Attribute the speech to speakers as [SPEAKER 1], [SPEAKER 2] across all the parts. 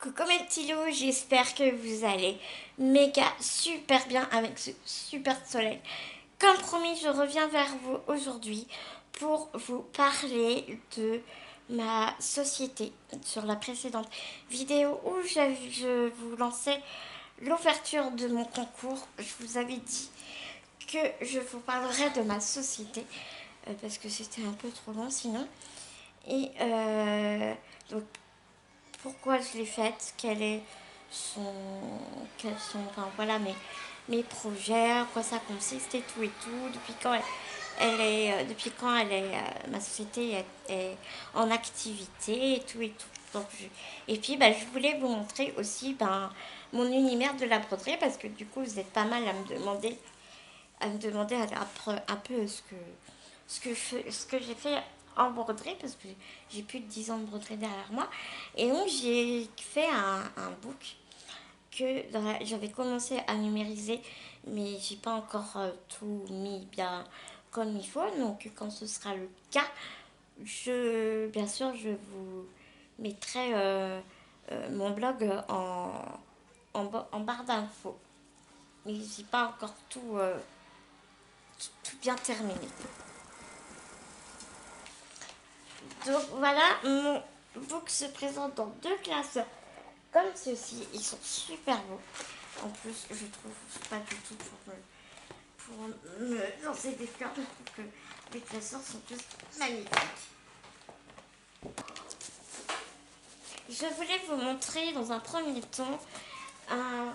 [SPEAKER 1] Coucou mes petits loups, j'espère que vous allez méga super bien avec ce super soleil. Comme promis, je reviens vers vous aujourd'hui pour vous parler de ma société. Sur la précédente vidéo où je vous lançais l'ouverture de mon concours, je vous avais dit que je vous parlerai de ma société parce que c'était un peu trop long sinon. Et donc pourquoi je l'ai faite, son, enfin voilà mes projets, en quoi ça consiste et tout, ma société est en activité et tout. Et puis je voulais vous montrer aussi mon univers de la broderie parce que du coup vous êtes pas mal à me demander un peu ce que j'ai fait en broderie, parce que j'ai plus de 10 ans de broderie derrière moi. Et donc j'ai fait un book que j'avais commencé à numériser, mais j'ai pas encore tout mis bien comme il faut. Donc quand ce sera le cas, bien sûr, je vous mettrai mon blog en barre d'infos. Mais j'ai pas encore tout bien terminé. Donc voilà, mon book se présente dans deux classes comme ceci. Ils sont super beaux. En plus, je trouve pas du tout pour me lancer des fleurs. Je trouve que les classeurs sont tous magnifiques. Je voulais vous montrer dans un premier temps un,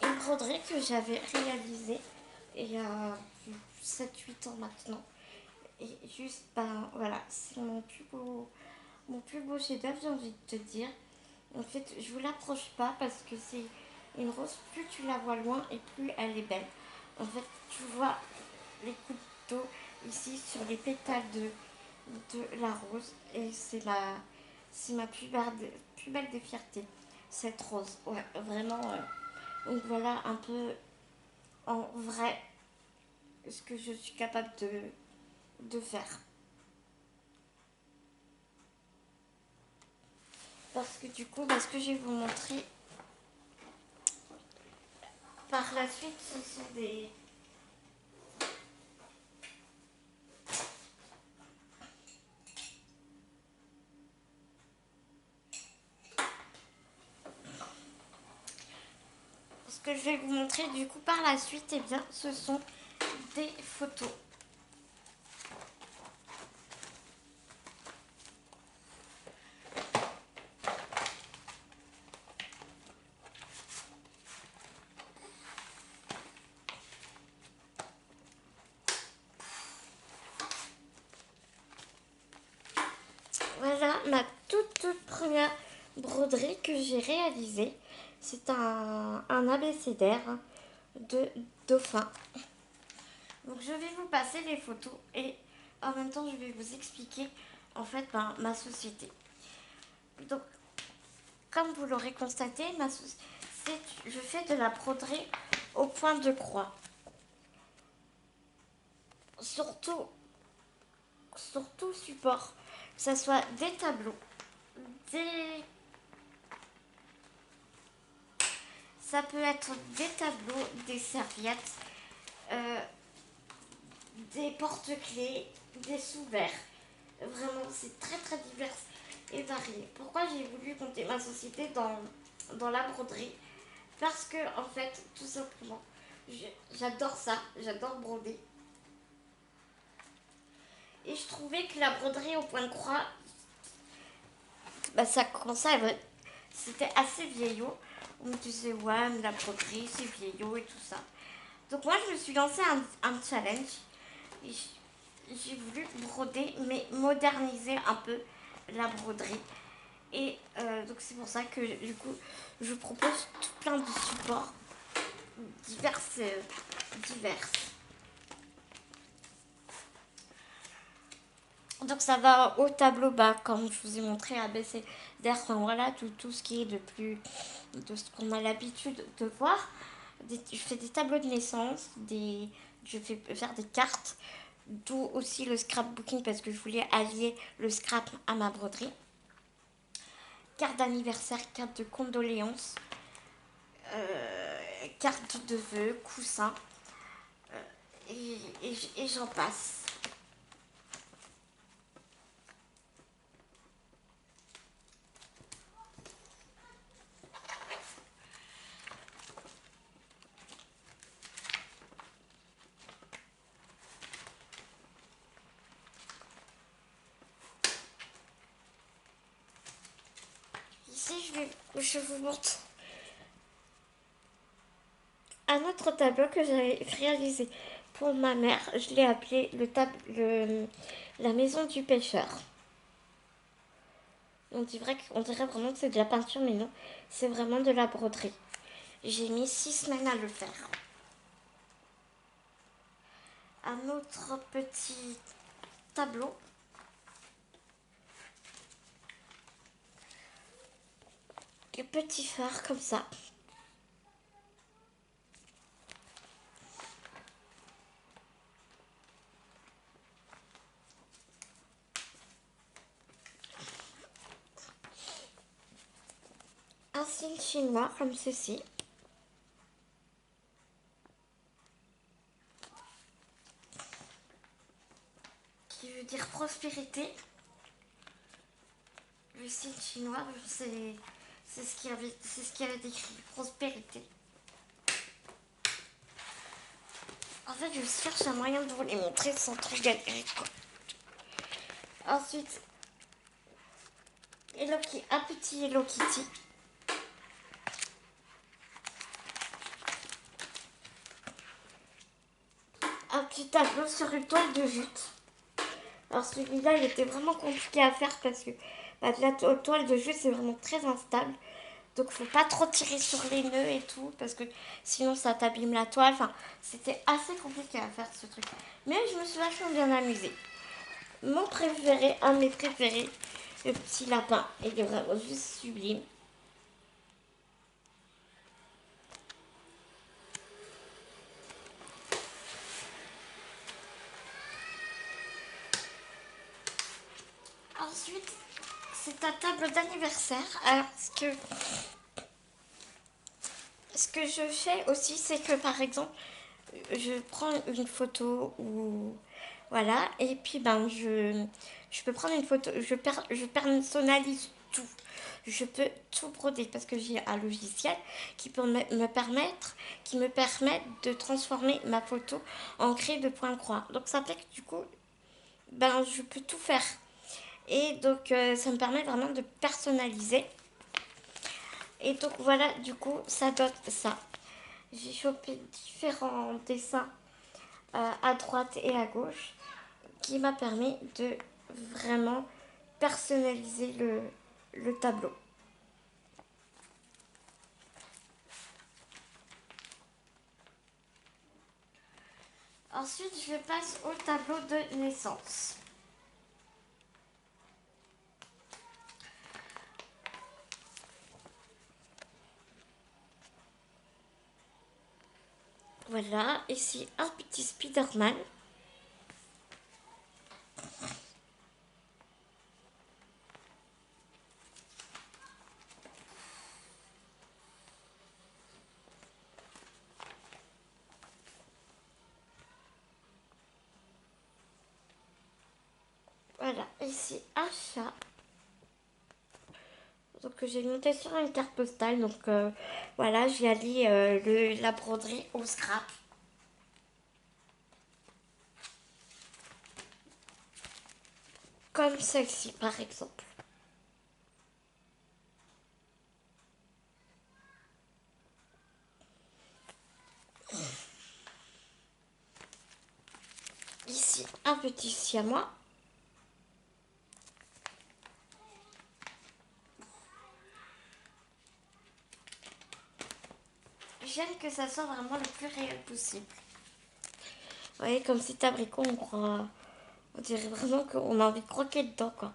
[SPEAKER 1] une broderie que j'avais réalisée il y a 7-8 ans maintenant. Et juste, voilà, c'est mon plus beau chef-d'œuvre, j'ai envie de te dire. En fait, je vous l'approche pas parce que c'est une rose, plus tu la vois loin et plus elle est belle. En fait, tu vois les coups d'eau ici sur les pétales de la rose et c'est ma plus belle des fiertés, cette rose. Ouais, vraiment. Donc voilà un peu en vrai ce que je suis capable de faire. Parce que du coup, ce que je vais vous montrer par la suite, ce sont des... Ce que je vais vous montrer du coup par la suite, eh bien, ce sont des photos. Voilà ma toute première broderie que j'ai réalisée. C'est un abécédaire de dauphin. Donc je vais vous passer les photos et en même temps je vais vous expliquer en fait ma société. Donc comme vous l'aurez constaté, je fais de la broderie au point de croix. Surtout sur tout support, que ce soit des tableaux, des... ça peut être des tableaux, des serviettes, euh, des porte-clés, des sous-verts. Vraiment, c'est très divers et varié. Pourquoi j'ai voulu monter ma société dans la broderie? Parce que, en fait, tout simplement, j'adore ça, j'adore broder. Et je trouvais que la broderie au point de croix, ça commençait à être... C'était assez vieillot. On me disait, ouais, mais la broderie, c'est vieillot et tout ça. Donc moi, je me suis lancé un challenge. J'ai voulu broder, mais moderniser un peu la broderie. Et donc c'est pour ça que du coup, je propose tout plein de supports divers. Donc ça va au tableau bas, comme je vous ai montré à baisser d'air. Enfin voilà, tout ce qui est de ce qu'on a l'habitude de voir. Je fais des tableaux de naissance, je fais faire des cartes, d'où aussi le scrapbooking parce que je voulais allier le scrap à ma broderie. carte d'anniversaire, carte de condoléances, carte de vœux, coussin, et j'en passe. Ici, je vous montre un autre tableau que j'avais réalisé pour ma mère. Je l'ai appelé la maison du pêcheur. On dirait vraiment que c'est de la peinture, mais non, c'est vraiment de la broderie. J'ai mis 6 semaines à le faire. Un autre petit tableau. Des petits phares comme ça. Un signe chinois comme ceci. Qui veut dire prospérité. Le signe chinois, c'est ce qui avait décrit, prospérité. En fait, je cherche un moyen de vous les montrer sans trop galérer, quoi. Ensuite, un petit Hello Kitty. Un petit tableau sur une toile de jute. Alors celui-là, il était vraiment compliqué à faire parce que la toile de jute, c'est vraiment très instable. Donc faut pas trop tirer sur les nœuds et tout parce que sinon ça t'abîme la toile. Enfin, c'était assez compliqué à faire ce truc. Mais je me suis vachement bien amusée. Mon préféré, un de mes préférés, le petit lapin. Il est vraiment juste sublime. Ensuite, c'est ta table d'anniversaire. Alors, ce que je fais aussi, c'est que par exemple, je prends une photo ou voilà, et puis je peux prendre une photo, je personnalise tout. Je peux tout broder parce que j'ai un logiciel qui peut qui me permet de transformer ma photo en craie de point croix. Donc ça fait que du coup, je peux tout faire. Et donc ça me permet vraiment de personnaliser. Et donc voilà, du coup, ça donne ça. J'ai chopé différents dessins à droite et à gauche qui m'a permis de vraiment personnaliser le tableau. Ensuite, je passe au tableau de naissance. Voilà, ici un petit Spider-Man. Voilà, ici un chat. Donc j'ai monté sur une carte postale. Donc voilà, j'ai allié la broderie au scrap. Comme celle-ci par exemple. Ici un petit siamois. J'aime que ça soit vraiment le plus réel possible. Vous voyez, comme cet abricot, on dirait vraiment qu'on a envie de croquer dedans, quoi.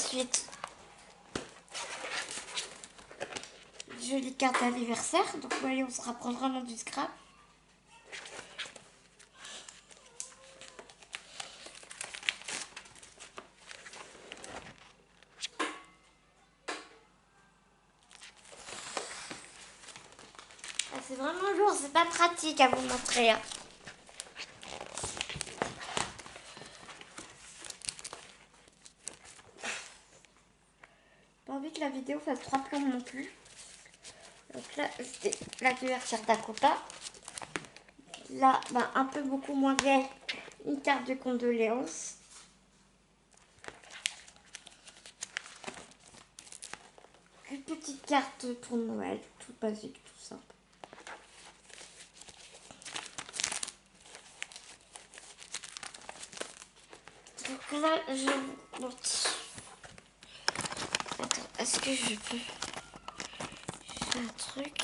[SPEAKER 1] Ensuite, jolie carte d'anniversaire. Donc vous voyez, on se rapproche vraiment du scrap. Ah, c'est vraiment lourd, c'est pas pratique à vous montrer. Hein. Pas envie que la vidéo fasse 3 plombs non plus. Donc là, c'était la couverture d'Akota. Là, ben, un peu beaucoup moins vieille, une carte de condoléances. Une petite carte pour Noël, tout basique, tout simple. Donc là, je monte. Attends, est-ce que je peux... J'ai un truc.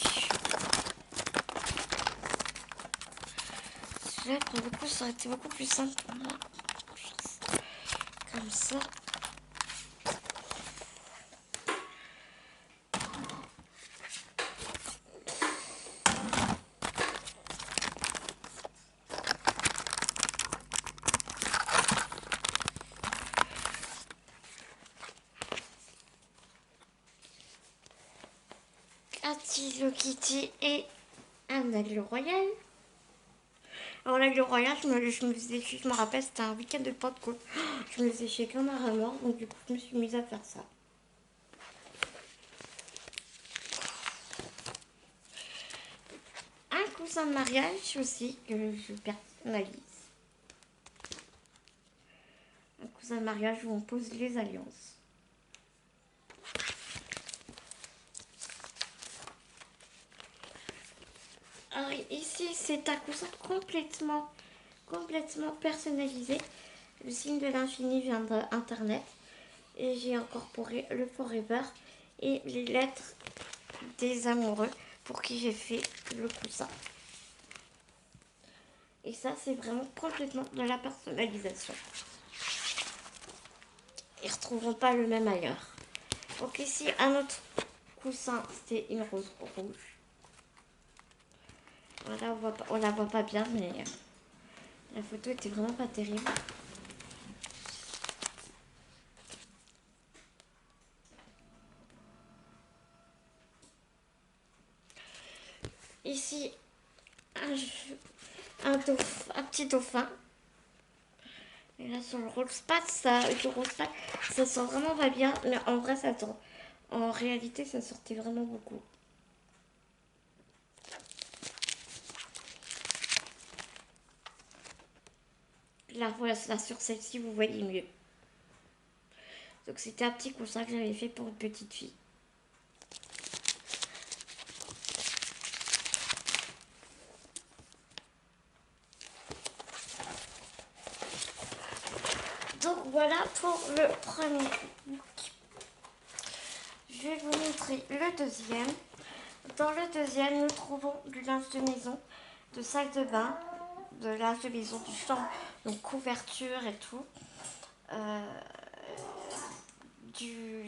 [SPEAKER 1] Là, pour le coup, ça aurait été beaucoup plus simple pour moi. Comme ça. Un petit Hello Kitty et un aigle royal. Alors l'aigle royal, je me rappelle, c'était un week-end de Pentecôte. Je me faisais chez Grand-mère mort, donc du coup je me suis mise à faire ça. Un coussin de mariage aussi que je personnalise. Un coussin de mariage où on pose les alliances. Alors ici c'est un coussin complètement personnalisé. Le signe de l'infini vient d'internet. Et j'ai incorporé le forever et les lettres des amoureux pour qui j'ai fait le coussin. Et ça c'est vraiment complètement de la personnalisation. Ils ne retrouveront pas le même ailleurs. Donc ici un autre coussin, c'était une rose rouge. Voilà, on la voit pas bien, mais la photo était vraiment pas terrible. Ici, un petit dauphin. Et là, sur le rose pat, ça sent vraiment pas bien, mais en vrai, ça sent. En réalité, ça sortait vraiment beaucoup. Là, voilà, sur celle-ci, vous voyez mieux. Donc, c'était un petit coussin que j'avais fait pour une petite fille. Donc, voilà pour le premier look. Je vais vous montrer le deuxième. Dans le deuxième, nous trouvons du linge de maison, de salle de bain, de linge de maison, du chambre, donc couverture et tout.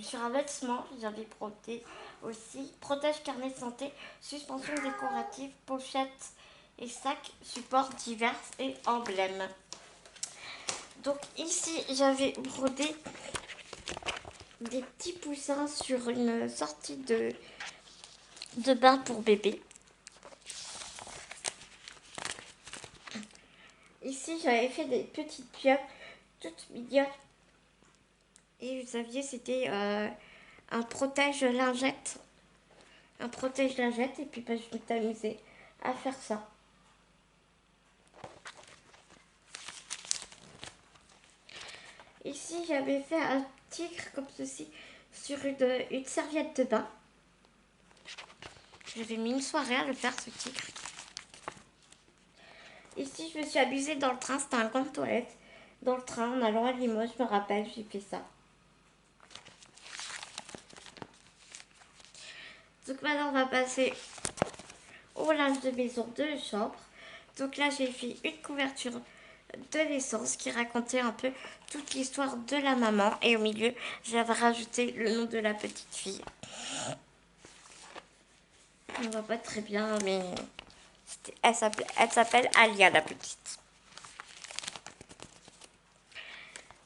[SPEAKER 1] Sur un vêtement, j'avais brodé aussi protège carnet de santé, suspension décorative, pochette et sac, support divers et emblèmes. Donc ici, j'avais brodé des petits poussins sur une sortie de bain pour bébé. Ici, j'avais fait des petites pieuvres toutes mignonnes. Et vous saviez, c'était un protège-lingette. Un protège-lingette. Et puis, bah, je me suis amusée à faire ça. Ici, j'avais fait un tigre comme ceci sur une serviette de bain. J'avais mis une soirée à le faire, ce tigre. Ici, je me suis amusée dans le train. C'était un coin de toilette. Dans le train, en allant à Limoges, je me rappelle, j'ai fait ça. Donc maintenant, on va passer au linge de maison de chambre. Donc là, j'ai fait une couverture de l'essence qui racontait un peu toute l'histoire de la maman. Et au milieu, j'avais rajouté le nom de la petite fille. On voit pas très bien, mais elle s'appelle Alia, la petite.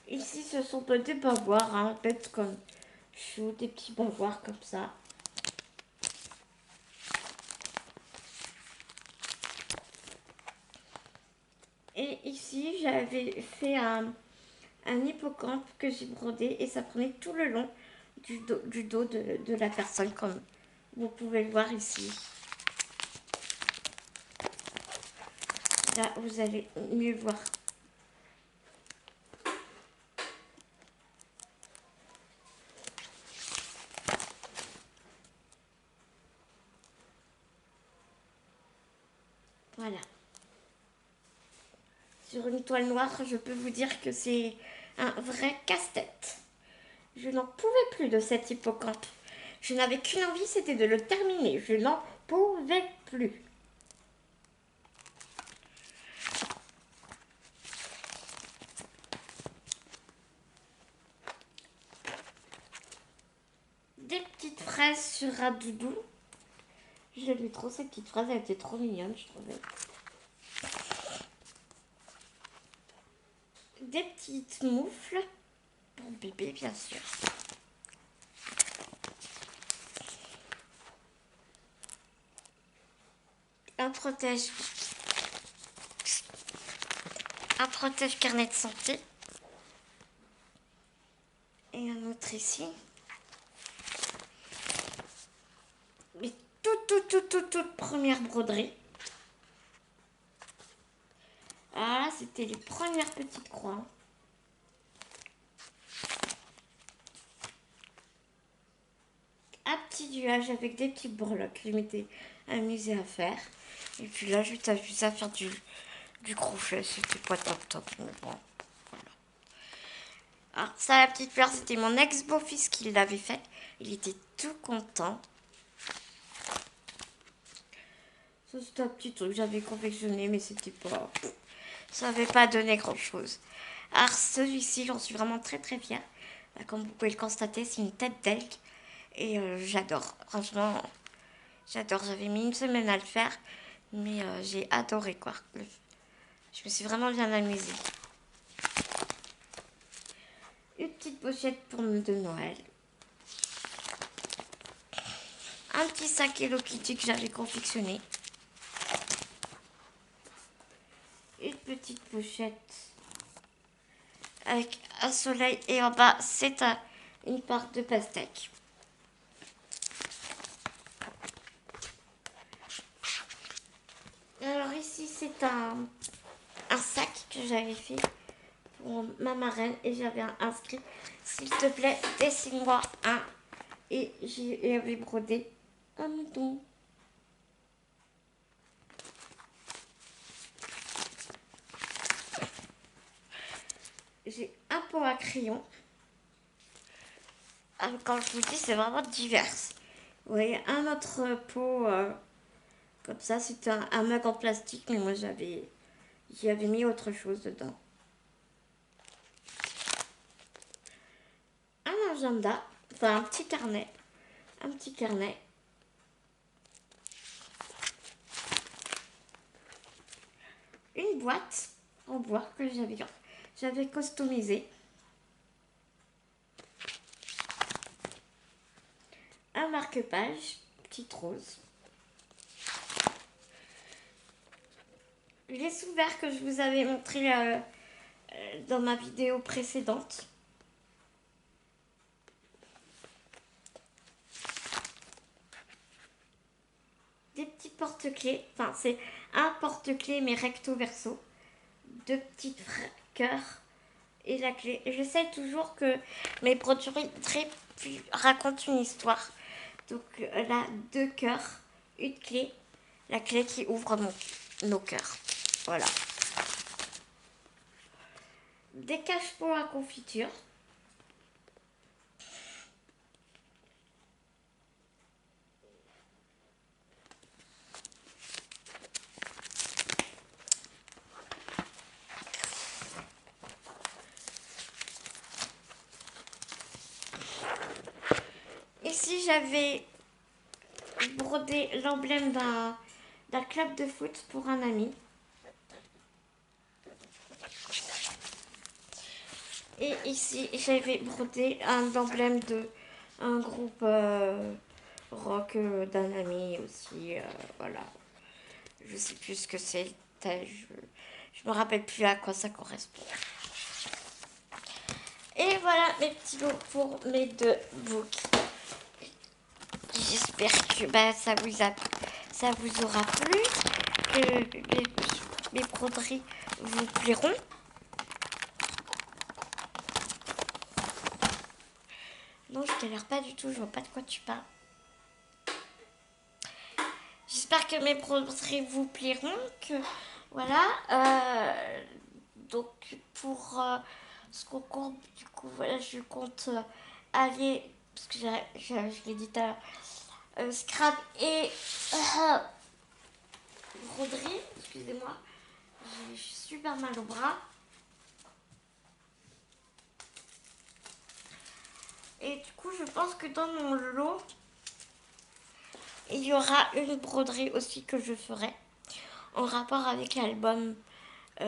[SPEAKER 1] Ici, ce sont des bavoirs, hein, bêtes comme chou, des petits bavoirs comme ça. Et ici, j'avais fait un hippocampe que j'ai brodé et ça prenait tout le long du dos de la personne, comme vous pouvez le voir ici. Là, vous allez mieux voir. Voilà. Sur une toile noire, je peux vous dire que c'est un vrai casse-tête. Je n'en pouvais plus de cet hippocampe. Je n'avais qu'une envie, c'était de le terminer. Je n'en pouvais plus. Des petites fraises sur un doudou. J'aimais trop ces petites fraises, elles étaient trop mignonnes, je trouvais. Des petites moufles pour bébé, bien sûr. Un protège carnet de santé. Et un autre ici. Mais toute première broderie. Alors là, c'était les premières petites croix. Un petit nuage avec des petites breloques. Je m'étais amusée à faire. Et puis là, je t'amuse à faire du crochet. C'était pas top, mais bon. Alors, ça, la petite fleur, c'était mon ex-beau-fils qui l'avait fait. Il était tout content. Ça, c'était un petit truc que j'avais confectionné, mais c'était pas... Ça n'avait pas donné grand-chose. Alors, celui-ci, j'en suis vraiment très fière. Comme vous pouvez le constater, c'est une tête d'elk. Et j'adore. Franchement, j'adore. J'avais mis une semaine à le faire. Mais j'ai adoré, quoi. Je me suis vraiment bien amusée. Une petite pochette pour de Noël. Un petit sac Hello Kitty que j'avais confectionné. Une petite pochette avec un soleil et en bas c'est une part de pastèque. Alors ici c'est un sac que j'avais fait pour ma marraine et j'avais inscrit s'il te plaît dessine-moi un et j'avais brodé un mouton. J'ai un pot à crayon. Quand je vous dis, c'est vraiment divers. Vous voyez, un autre pot comme ça, c'était un mug en plastique, mais moi j'y avais mis autre chose dedans. Un agenda, enfin un petit carnet. Un petit carnet. Une boîte en bois que j'avais customisée. Un marque-page, petite rose. Les sous-verts que je vous avais montré dans ma vidéo précédente. Des petits porte-clés, enfin c'est un porte-clés mais recto verso. Deux petites cœurs et la clé. J'essaie toujours que mes produits racontent une histoire. Donc là, deux cœurs, une clé, la clé qui ouvre nos cœurs. Voilà. Des cache-pots à confiture. j'avais brodé l'emblème d'un club de foot pour un ami. Et ici, j'avais brodé un emblème de un groupe rock d'un ami aussi. Voilà. Je sais plus ce que c'est. Je me rappelle plus à quoi ça correspond. Et voilà mes petits lots pour mes 2 books. J'espère que ça vous aura plu, que mes broderies vous plairont. Non, je galère pas du tout, je vois pas de quoi tu parles. J'espère que mes broderies vous plairont, que voilà. Donc pour ce concours, du coup, voilà, je compte aller, parce que je l'ai dit tout à l'heure, scrap et broderie, excusez-moi, j'ai super mal au bras. Et du coup, je pense que dans mon lot, il y aura une broderie aussi que je ferai en rapport avec l'album que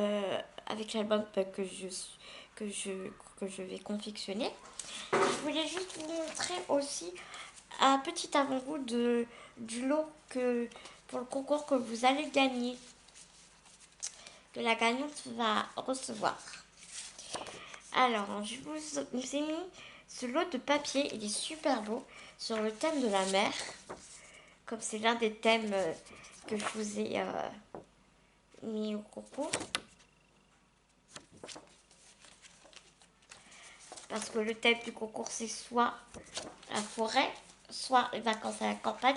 [SPEAKER 1] je vais confectionner. Je voulais juste vous montrer aussi un petit avant-goût du lot pour le concours que vous allez gagner, que la gagnante va recevoir. Alors, je vous ai mis ce lot de papier, il est super beau, sur le thème de la mer. Comme c'est l'un des thèmes que je vous ai mis au concours. Parce que le thème du concours, c'est soit la forêt, soit les vacances à la campagne,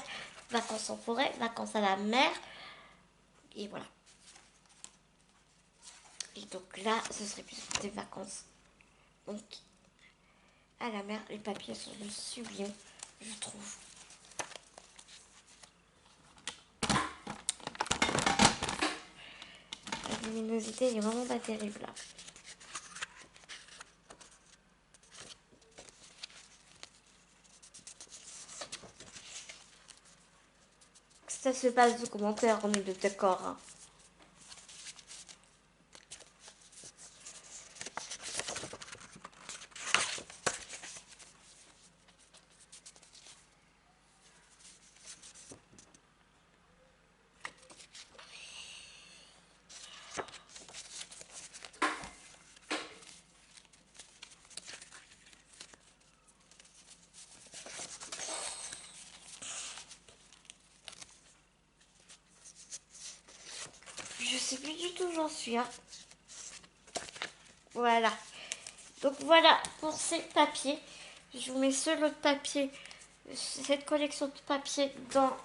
[SPEAKER 1] vacances en forêt, vacances à la mer. Et voilà. Et donc là, ce serait plus des vacances. Donc, à la mer, les papiers sont juste sublimes, je trouve. La luminosité est vraiment pas terrible là. Ça se passe de commentaires, on est d'accord. Hein. Je sais plus du tout où j'en suis. Hein. Voilà. Donc voilà pour ces papiers. Je vous mets ce lot de papier, cette collection de papier dans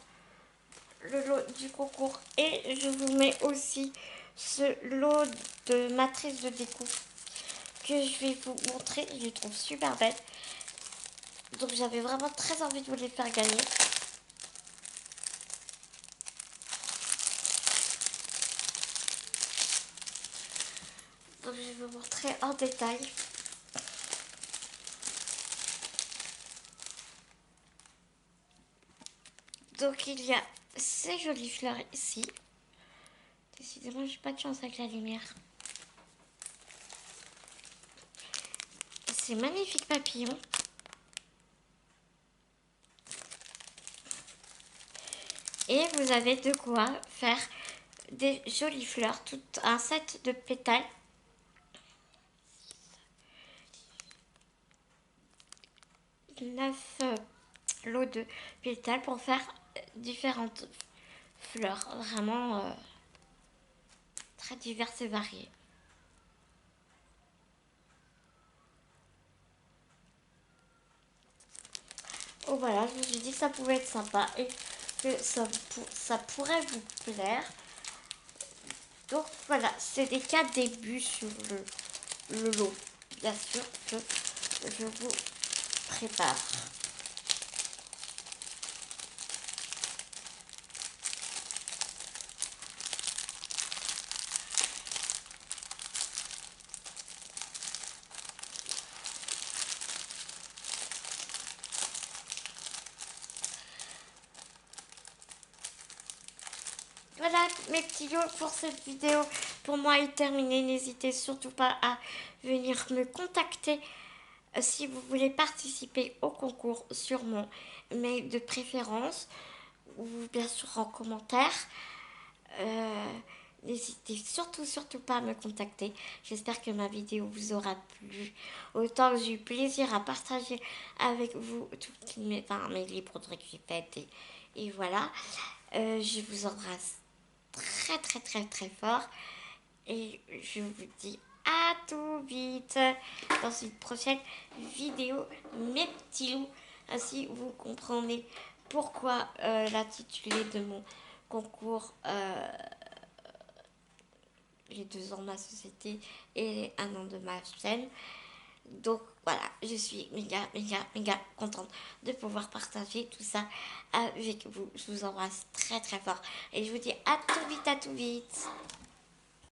[SPEAKER 1] le lot du concours. Et je vous mets aussi ce lot de matrices de découpe que je vais vous montrer. Je les trouve super belles. Donc j'avais vraiment très envie de vous les faire gagner. Donc je vais vous montrer en détail. Donc il y a ces jolies fleurs ici. Décidément, j'ai pas de chance avec la lumière. Ces magnifiques papillons. Et vous avez de quoi faire des jolies fleurs, tout un set de pétales. 9 lots de pétales pour faire différentes fleurs, vraiment très diverses et variées. Oh voilà, je me suis dit que ça pouvait être sympa et que ça pourrait vous plaire. Donc voilà, c'est des cas débuts sur le lot, bien sûr, que je vous prépare. Voilà mes petits lots pour cette vidéo. Pour moi est terminée. N'hésitez surtout pas à venir me contacter si vous voulez participer au concours sur mon mail de préférence ou bien sûr en commentaire. N'hésitez surtout pas à me contacter. J'espère que ma vidéo vous aura plu. Autant que j'ai eu plaisir à partager avec vous toutes mes libres que j'ai faites. Et voilà. Je vous embrasse très fort. Et je vous dis à tout vite dans une prochaine vidéo, mes petits loups. Ainsi, vous comprenez pourquoi l'intitulé de mon concours les 2 ans de ma société et un an de ma chaîne. Donc voilà, je suis méga contente de pouvoir partager tout ça avec vous. Je vous embrasse très fort et je vous dis à tout vite.